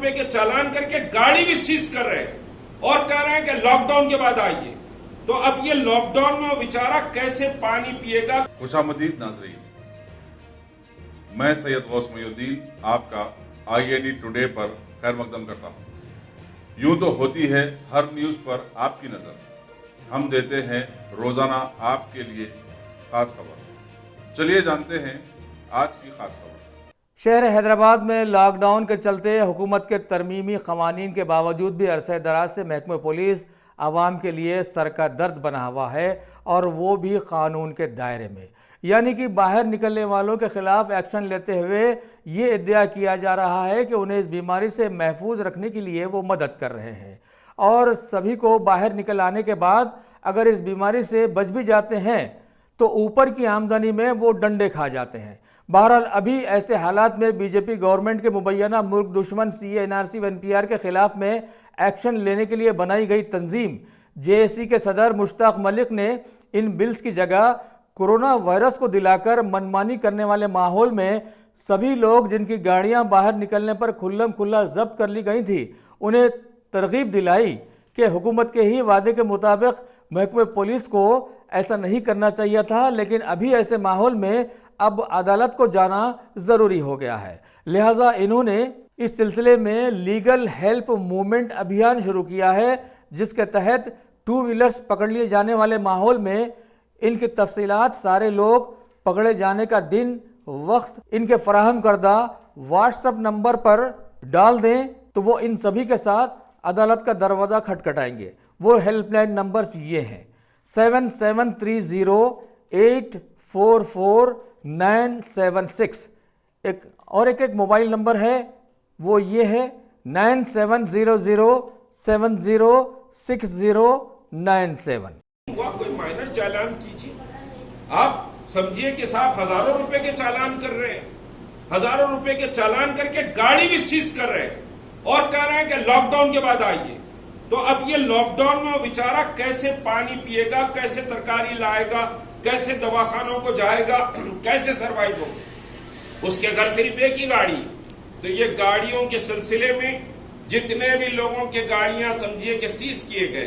रुपए के चालान करके गाड़ी भी सीज कर रहे हैं और कह रहे हैं कि लॉकडाउन के बाद आइए। तो अब ये लॉकडाउन में बेचारा कैसे पानी पिएगा। खुशामदीद नाजरीन, मैं सैयद गौस मोइनुद्दीन आपका INE टुडे पर खैर मकदम करता हूँ। यूं तो होती है हर न्यूज़ पर आपकी नज़र, हम देते हैं रोज़ाना आपके लिए खास खबर। चलिए जानते हैं आज की खास खबर। शहर हैदराबाद में लॉकडाउन के चलते हुकूमत के तरमीमी क़वानीन के बावजूद भी अरसे दराज से महकमे पुलिस आवाम के लिए सर का दर्द बना हुआ है, और वो भी क़ानून के दायरे में। यानी कि बाहर निकलने वालों के ख़िलाफ़ एक्शन लेते हुए ये इद्दिया किया जा रहा है कि उन्हें इस बीमारी से महफूज रखने के लिए वो मदद कर रहे हैं, और सभी को बाहर निकल आने के बाद अगर इस बीमारी से बच भी जाते हैं तो ऊपर की आमदनी में वो डंडे खा जाते हैं। बहरहाल अभी ऐसे हालात में बीजेपी गवर्नमेंट के मुबैना मुल्क दुश्मन CA, NRC व NPR के ख़िलाफ़ में एक्शन लेने के लिए बनाई गई तंजीम JSC के सदर मुश्ताक मलिक ने इन बिल्स की जगह कोरोना वायरस को दिलाकर मनमानी करने वाले माहौल में सभी लोग जिनकी गाड़ियां बाहर निकलने पर खुल्लम खुल्ला जब्त कर ली गई थी, उन्हें तरगीब दिलाई कि हुकूमत के ही वादे के मुताबिक महकमे पुलिस को ऐसा नहीं करना चाहिए था, लेकिन अभी ऐसे माहौल में अब अदालत को जाना ज़रूरी हो गया है। लिहाजा इन्होंने इस सिलसिले में लीगल हेल्प मूवमेंट अभियान शुरू किया है, जिसके तहत 2 व्हीलर्स पकड़ लिए जाने वाले माहौल में इनकी तफसीलात सारे लोग पकड़े जाने का दिन वक्त इनके फराहम करदा व्हाट्सएप नंबर पर डाल दें तो वो इन सभी के साथ अदालत का दरवाज़ा खटखटाएंगे। वो हेल्पलाइन नंबर्स ये हैं 7730844976। एक मोबाइल नंबर है, वो ये है 9700706097। हुआ कोई माइनर चालान कीजिए। आप समझिए कि साहब हजारों रुपए के चालान कर रहे हैं, हजारों रुपए के चालान करके गाड़ी भी सीज कर रहे हैं और कह रहे हैं कि लॉकडाउन के बाद आइए। तो अब ये लॉकडाउन में बेचारा कैसे पानी पिएगा, कैसे तरकारी लाएगा, कैसे दवाखानों को जाएगा, कैसे सर्वाइव होगा। उसके घर सिर्फ एक ही गाड़ी। तो ये गाड़ियों के सिलसिले में जितने भी लोगों के गाड़ियां समझिए कि सीज किए गए,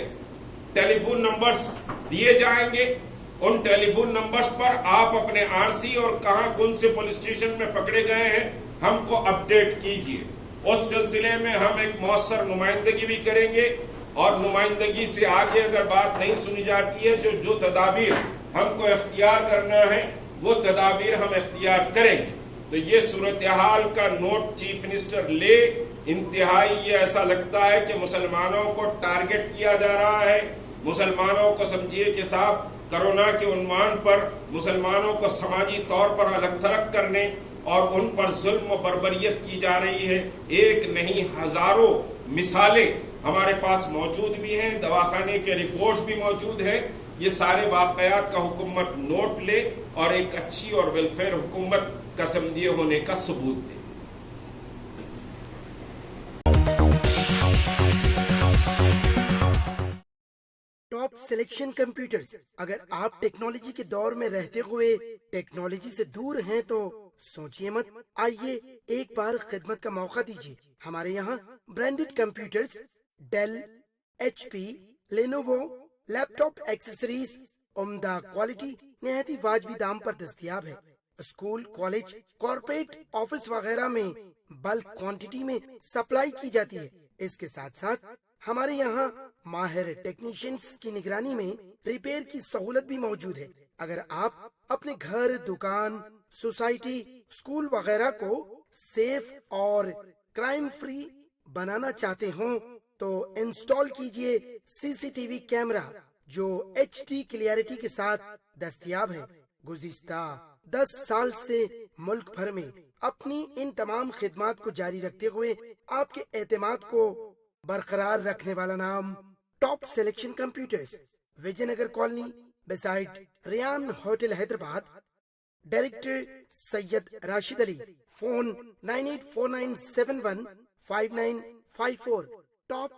टेलीफोन नंबर्स दिए जाएंगे। उन टेलीफोन नंबर्स पर आप अपने RC और कहां कौन से पुलिस स्टेशन में पकड़े गए हैं हमको अपडेट कीजिए। उस सिलसिले में हम एक मौसर नुमाइंदगी भी करेंगे, और नुमाइंदगी से आगे अगर बात नहीं सुनी जाती है, जो तदाबीर हमको इख्तियार करना है वो तदाबीर हम इख्तियार करेंगे। तो ये सूरत हाल का नोट चीफ मिनिस्टर ले। इंतहाई ये ऐसा लगता है कि मुसलमानों को टारगेट किया जा रहा है। मुसलमानों को समझिए कि साहब कोरोना के उन्वान पर मुसलमानों को समाजी तौर पर अलग थलग करने और उन पर जुल्म व बर्बरियत की जा रही है। एक नहीं हजारों मिसालें हमारे पास मौजूद भी हैं, दवाखाने के रिपोर्ट्स भी मौजूद हैं। ये सारे वाकयात का हुकूमत नोट ले और एक अच्छी और वेलफेयर हुकूमत का समझिए होने का सबूत दे। Top selection computers. अगर आप टेक्नोलॉजी के दौर में रहते हुए टेक्नोलॉजी से दूर हैं तो सोचिए मत, आइए एक बार खिदमत का मौका दीजिए। हमारे यहाँ branded computers Dell, HP, Lenovo, laptop accessories उम्दा क्वालिटी निहायत ही वाजबी दाम पर दस्तयाब है। स्कूल, कॉलेज, कॉर्पोरेट, ऑफिस वगैरह में बल्क क्वांटिटी में सप्लाई की जाती है। इसके साथ साथ हमारे यहाँ माहिर टेक्नीशियंस की निगरानी में रिपेयर की सहूलत भी मौजूद है। अगर आप अपने घर, दुकान, सोसाइटी, स्कूल वगैरह को सेफ और क्राइम फ्री बनाना चाहते हो तो इंस्टॉल कीजिए CCTV कैमरा जो HD क्लियरिटी के साथ दस्तयाब है। गुज़िश्ता 10 साल से मुल्क भर में अपनी इन तमाम खिदमात को जारी रखते हुए आपके एतमाद को बरकरार रखने वाला नाम top selection computers, Vijayanagar colony beside Riyan hotel Hyderabad. Director Syed Rashid Ali. Phone 9849715954। Top